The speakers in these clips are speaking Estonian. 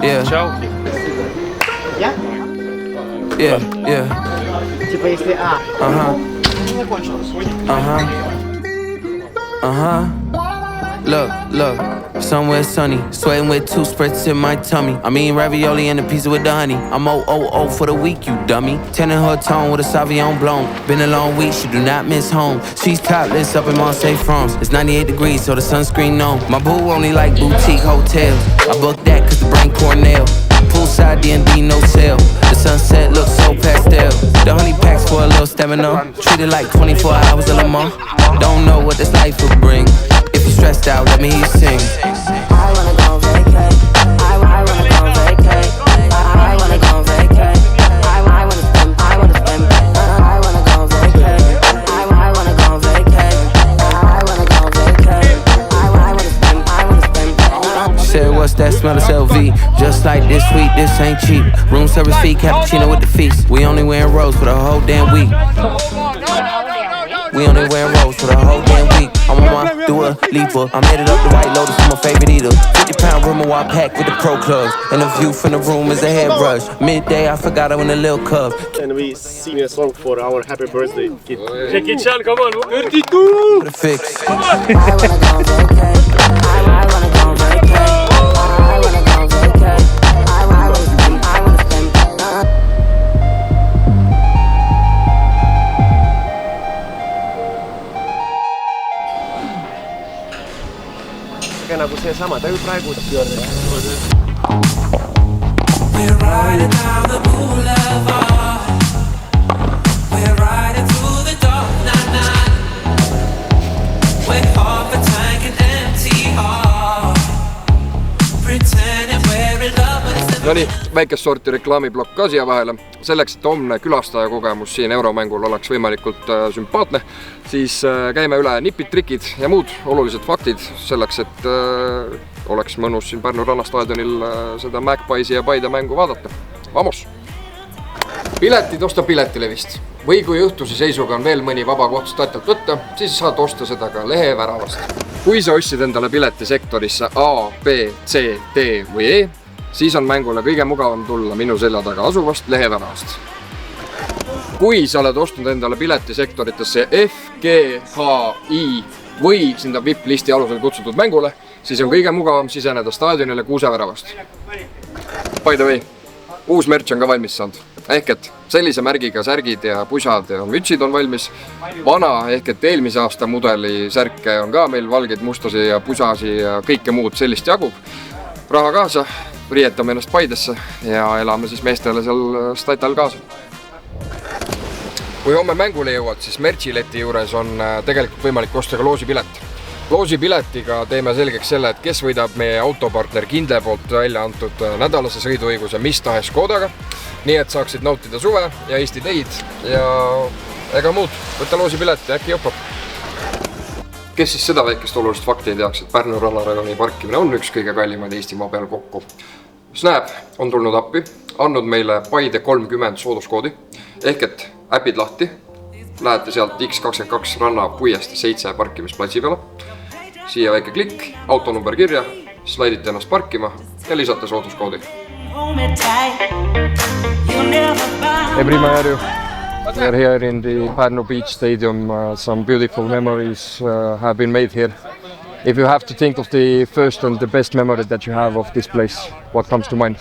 Yeah. Я? Yeah. Типа если не закончилось. Look, somewhere sunny, sweating with 2 spritz in my tummy. I'm eating ravioli and a pizza with the honey. I'm OOO for the week, you dummy. Tending her tone with a Sauvignon Blanc. Been a long week, she do not miss home. She's topless up in Marseille, France. It's 98 degrees, so the sunscreen on. My boo only like boutique hotels. I booked that cause the brain Cornell. Poolside D&D, no sale. The sunset looks so pastel. The honey packs for a little stamina. Treated like 24 hours of Le Mans. Don't know what this life will bring. If you're stressed out, let me hear you sing. I wanna go vacay. I wanna go vacay. I wanna go vacay. I wanna spend. I wanna go vacay. I wanna go vacay. I wanna go vacay. I wanna spend. She said, what's that smell? It's LV. Just like this week, this ain't cheap. Room service fee, cappuccino with the feast. We only wearing rose for the whole damn week. We only wearing rose for the whole damn week. I'm on my Dua Lipa. I'm headed up the White Lotus for my favorite eater. 50-pound room I packed with the pro clubs. And the view from the room is a head rush. Midday, I forgot I went a little cub. Can we sing a song for our happy birthday kid? Jackie Chan, come on, 32! For the fix. I wanna go vacay. I wanna go vacay. I wanna go vacay. I wanna spend. Nagu seesama, ta ju praegu pöördab. We're riding down the boulevard. We're riding through the dark night. With half a tank and empty heart. Pretending we're in love but it's No nii, väikest sorti reklaamiplokk ka siia vahele. Selleks, et homne külastaja kogemus siin Euromängul oleks võimalikult sümpaatne, siis käime üle nipid, trikid ja muud olulised faktid selleks, et oleks mõnus siin Pärnu rannastaadionil seda Magpiesi ja Paide mängu vaadata. Vamos! Piletid osta Piletilevist. Või kui õhtuse seisuga on veel mõni vaba koht statilt võtta, siis saad osta seda ka lehe väravast. Kui sa ostsid endale pileti sektorisse A, B, C, D või E, siis on mängule kõige mugavam tulla minu selja taga asuvast leheväravast. Kui sa oled ostnud endale pileti sektoritesse F, G, H, I või sinna VIP-listi alusel kutsutud mängule, siis on kõige mugavam siseneda staadionile Kuuseväravast. By the way, uus merch on ka valmis saanud. Ehk et sellise märgiga särgid ja pusad ja mütsid on valmis. Vana ehk et eelmise aasta mudeli särke on ka meil valgeid mustasi ja pusasi ja kõike muud sellist jagub. Raha kaasa, riietame ennast Paidesse ja elame siis meestele seal statal kaasa. Kui homme mängule jõuad, siis merchileti juures on tegelikult võimalik osta ka loosipilet. Loosipiletiga teeme selgeks selle, et kes võidab meie autopartner Kindle poolt välja antud nädalase sõiduõiguse mis tahes Škodaga. Nii et saaksid nautida suve ja Eesti teid ja ega muud, võtta loosipilet ja äkki jopab. Kes siis seda väikest olulist fakti ei teaks, et Pärnu rannarajoni parkimine on üks kõige kallimaid Eestimaa peal kokku. Snap on tulnud appi, andnud meile Paide 30 sooduskoodi, ehk et äpid lahti, lähete sealt X22 ranna puiest 7 parkimisplatsi peale, siia väike klikk, autonumber kirja, slaidite ennast parkima ja lisate sooduskoodi. Hey Prima Järju, we are here in the Pärnu Beach Stadium. Some beautiful memories have been made here. If you have to think of the first and the best memory that you have of this place, what comes to mind?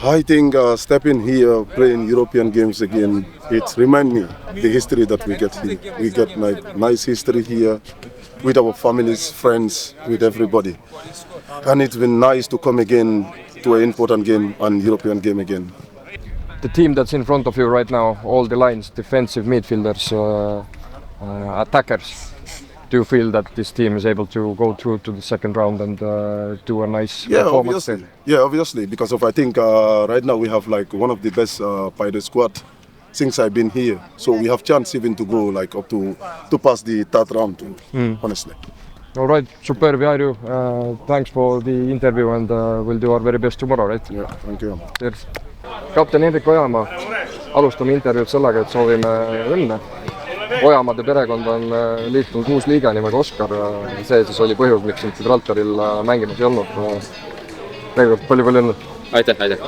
I think stepping here, playing European games again, it reminds me the history that we get here. We get nice history here with our families, friends, with everybody. And it's been nice to come again to an important game, an European game again. The team that's in front of you right now, all the lines, defensive midfielders, attackers, do you feel that this team is able to go through to the second round and do a nice performance? Obviously, because I think right now we have like one of the best Paide squad since I've been here. So we have chance even to go like up to pass the third round, honestly. All right, superb, Jairu. Thanks for the interview and we'll do our very best tomorrow, right? Yeah, thank you. Cheers. Kapten Hendrik Ojamaa, alustame intervjuud sellega, et soovime õnne. Ojamaade perekond on liitunud uus liiga nimega Oskar. See siis oli põhjus, miks Gibraltaril mängimas ei olnud. veel kord palju õnne. Aitäh.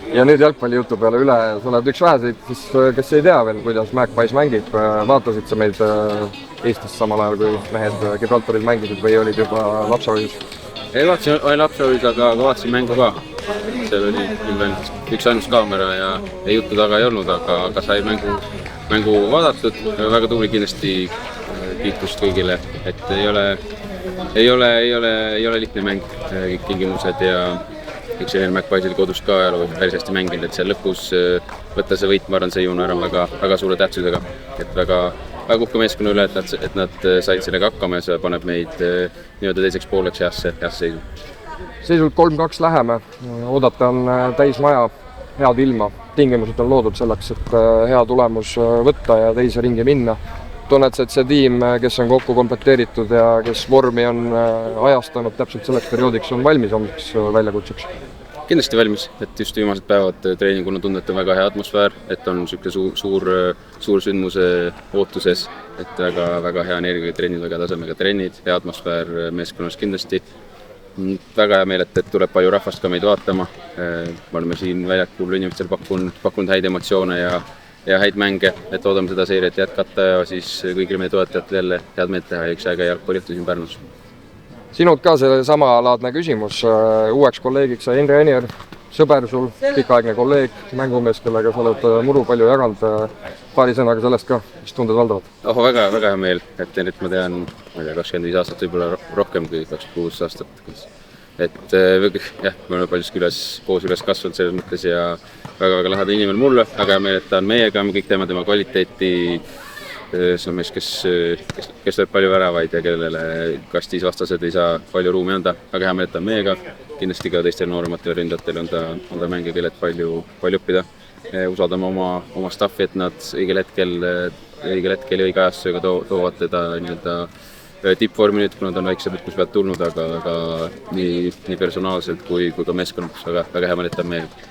Ja nüüd jalgpallijutu peale üle, sa oled üks väheseid, siis kes ei tea veel, kuidas Magpies mängib, vaatasid sa meid Eestis samal ajal, kui mehed Gibraltaris mängisid või olid juba lapsehoidus? Ei, vaatasin lapsehoidus, aga vaatasin mängu ka. Seal oli küll ainult üks ainus kaamera ja juttu taga ei olnud, aga sai mängu vaadatud. Väga tubli kindlasti kiitust kõigile, et ei ole lihtne mäng, kõik tingimused ja üks selline Magpiesil kodus ka ajaloo päris hästi mänginud, et seal lõpus võtta see võit, ma arvan, see jõuna on väga suure tähtsusega. Et väga uhke meeskonna üle, et nad said sellega hakkama ja see paneb meid nii-öelda teiseks pooleks heasse seisu. Seisult 3-2 läheme, oodata on täis maja, head ilma, tingimused on loodud selleks, et hea tulemus võtta ja teise ringi minna. Tunned sa, et see tiim, kes on kokku komplekteeritud ja kes vormi on ajastanud täpselt selleks perioodiks, on valmis hommiks väljakutseks? Kindlasti valmis, et just viimased päevad treeningul on tundnud, et on väga hea atmosfäär, et on suur sündmuse ootuses, et väga hea energiaga trennid, väga tasemega trennid, hea atmosfäär meeskonnas kindlasti. Väga hea meel, et tuleb palju rahvast ka meid vaatama. Me oleme siin väljakul inimestel pakkunud häid emotsioone ja häid mänge, et oodame seda seeriat jätkata ja siis kõigile meie toetajatele jälle head meelt teha ja üks äge jalgpalliõhtu siin Pärnus. Sinult ka see samalaadne küsimus. Uueks kolleegiks sai Henri Anier, sõber sul, pikaaegne kolleeg, mängumees, kellega sa oled muru palju jaganud. Paari sõnaga sellest ka, mis tunded valdavad? Väga hea meel, et Henrit ma tean 25 aastat, võib-olla rohkem kui 26 aastat. Et jah, me oleme paljuski koos üles kasvanud selles mõttes ja väga laheda inimene mulle, väga hea meel, et ta on meiega, me kõik teeme tema kvaliteeti. See on mees, kes lööb palju väravaid ja kellele kastis vastased ei saa palju ruumi anda. Väga hea meel, et ta on meiega, kindlasti ka teistel noorematele ründatel on ta mängija, kellelt palju õppida. Usaldame oma staffi, et nad õigel hetkel ja õige ajastusega toovad teda nii-öelda tippvormi nüüd, kuna ta on väikse puhkus pealt tulnud, aga nii personaalselt kui ka meeskonnas väga hea meel, et ta on meiega.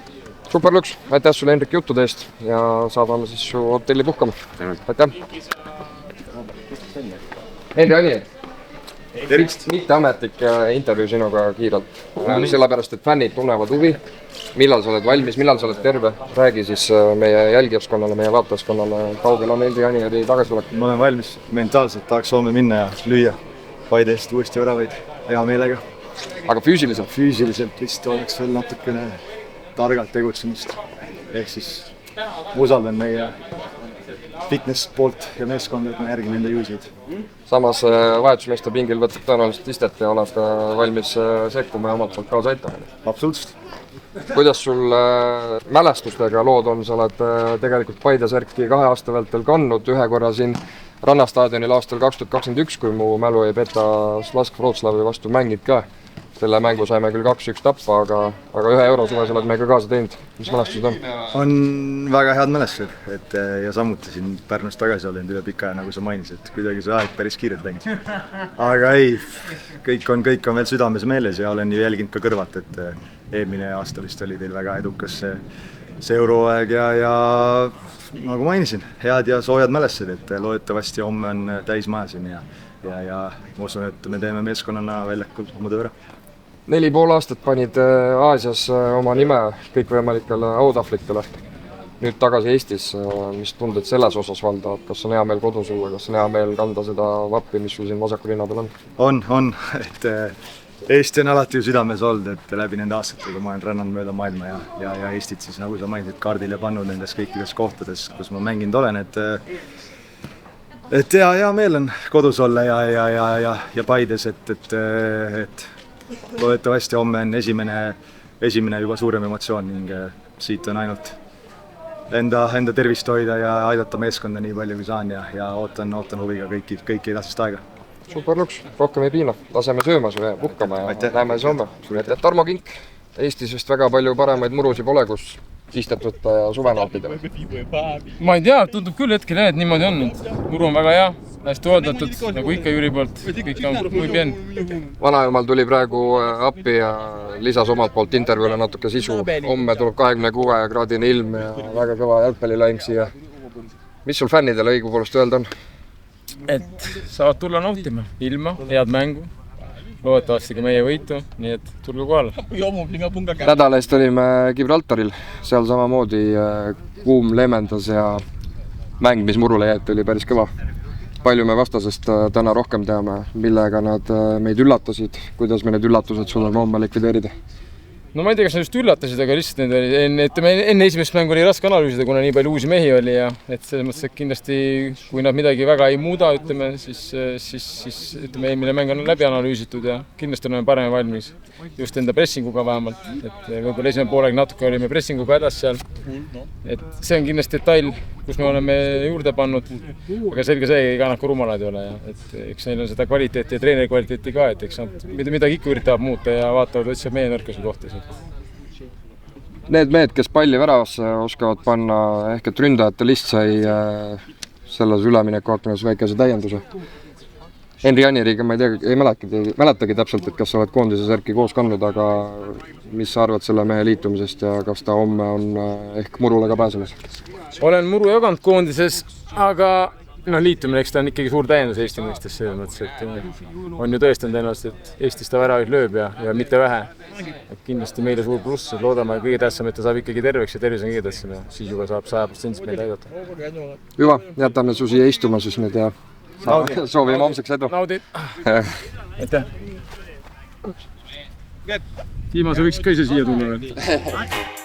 Super Luks, aitäh sulle Hendrik juttude eest ja saadame siis su hotelli puhkama. Aitäh! Henri Anier, mitte ametlik intervjuu sinuga kiirelt, sellepärast et fännid tunnevad huvi, millal sa oled valmis, millal sa oled terve, räägi siis meie jälgijaskonnale, meie vaatajaskonnale, kaugel on Henri Anieri tagasitulek. Ma olen valmis, mentaalselt tahaks Soome minna ja lüüa Paide eest uuesti väravaid hea meelega. Aga füüsiliselt? Füüsiliselt vist oleks veel natukene targalt tegutsemist, ehk siis usaldan meie fitness poolt ja meeskonda, et me järgime enda juhiseid. Samas vahetusmeeste pingil võtad tõenäoliselt istet ja oled valmis sekkuma ja omalt poolt kaasa aitama. Absoluutselt. Kuidas sul mälestustega lood on, sa oled tegelikult Paide särki 2 aasta vältel kandnud, ühe korra siin Rannastaadionil aastal 2021, kui mu mälu ei peta, Slask Wroclawi vastu mängid ka. Selle mängu saime küll 2-1 tappa, aga 1 euro suve sa oled meiega kaasa teinud. Mis mälestused on? On väga head mälestused ja samuti siin Pärnus tagasi olen üle pika aja, nagu sa mainisid, et kuidagi see aeg päris kiirelt läinud. Aga ei, kõik on veel südames meeles ja olen ju jälginud ka kõrvalt, et eelmine aasta vist oli teil väga edukas see euroaeg ja nagu mainisin, head ja soojad mälestused, et loodetavasti homme on täis maja siin ja ma usun, et me teeme meeskonnana väljakul oma töö ära. 4,5 aastat panid Aasias oma nime kõikvõimalikele autahvlitele. Nüüd tagasi Eestis, mis tunded selles osas valdavad? Kas on hea meel kodus olla, kas on hea meel kanda seda vappi, mis sul siin vasaku rinna peal on? On, et Eesti on alati ju südames olnud, et läbi nende aastatega ma olen rännanud mööda maailma ja Eestit siis, nagu sa mainisid, kaardile pannud nendes kõikides kohtades, kus ma mänginud olen, et hea meel on kodus olla ja Paides, et loodetavasti homme on esimene juba suurem emotsioon ning siit on ainult enda tervist hoida ja aidata meeskonda nii palju kui saan ja ootan huviga kõiki edasist aega. Super Luks, rohkem ei piina, laseme sööma ja puhkama ja näeme homme. Tarmo Kink, Eestis vist väga palju paremaid murusi pole, kus istet võtta ja suve nautida. Ma ei tea, tundub küll hetkel, et niimoodi on. Muru on väga hea, hästi hooldatud, nagu ikka Jüri poolt, kõik on muy bien. Vanajumal tuli praegu appi ja lisas omalt poolt intervjuule natuke sisu. Homme tuleb 26-kraadine ilm ja väga kõva jalgpallilaing siia. Mis sul fännidele õigupoolest öelda on? Et saavad tulla nautima ilma, head mängu loodetavasti ka meie võitu, nii et tulge kohale. Nädala eest olime Gibraltaril, seal samamoodi kuum leemendas ja mäng, mis murule jäeti, oli päris kõva. Palju me vastasest täna rohkem teame, millega nad meid üllatasid, kuidas me need üllatused suudame homme likvideerida? No ma ei tea, kas nad just üllatasid, aga lihtsalt enne esimest mängu oli raske analüüsida, kuna nii palju uusi mehi oli ja et selles mõttes, et kindlasti kui nad midagi väga ei muuda, ütleme, siis ütleme, eelmine mäng on läbi analüüsitud ja kindlasti oleme paremini valmis just enda pressinguga vähemalt, et võib-olla esimene poolega natuke olime pressinguga hädas seal, et see on kindlasti detail, kus me oleme juurde pannud, aga selge see, ega nad ka rumalad ei ole ja et eks neil on seda kvaliteeti ja treeneri kvaliteeti ka, et eks nad midagi ikka üritavad muuta ja vaatavad üldse meie nõrkusi kohti. Need mehed, kes palli väravasse oskavad panna, ehk et ründajate list sai selles ülemineku aknas väikese täienduse. Henri Janiriga ma ei mäletagi täpselt, et kas sa oled koondise särki koos kandnud, aga mis sa arvad selle mehe liitumisest ja kas ta homme on ehk murule ka pääsemas? Olen muru jaganud koondises, aga liitumine, eks ta on ikkagi suur täiendus Eesti mõistes selles mõttes, et on ju tõestanud ennast, et Eestis ta väravaid lööb ja mitte vähe. Et kindlasti meile suur pluss, loodame kõige tähtsam, et ta saab ikkagi terveks ja tervis on kõige tähtsam ja siis juba saab 100% meid aidata. Hüva, jätame su siia istuma siis nüüd ja soovime homseks edu. Naudid! Aitäh! Tiima, sa võiksid ka ise siia tulla.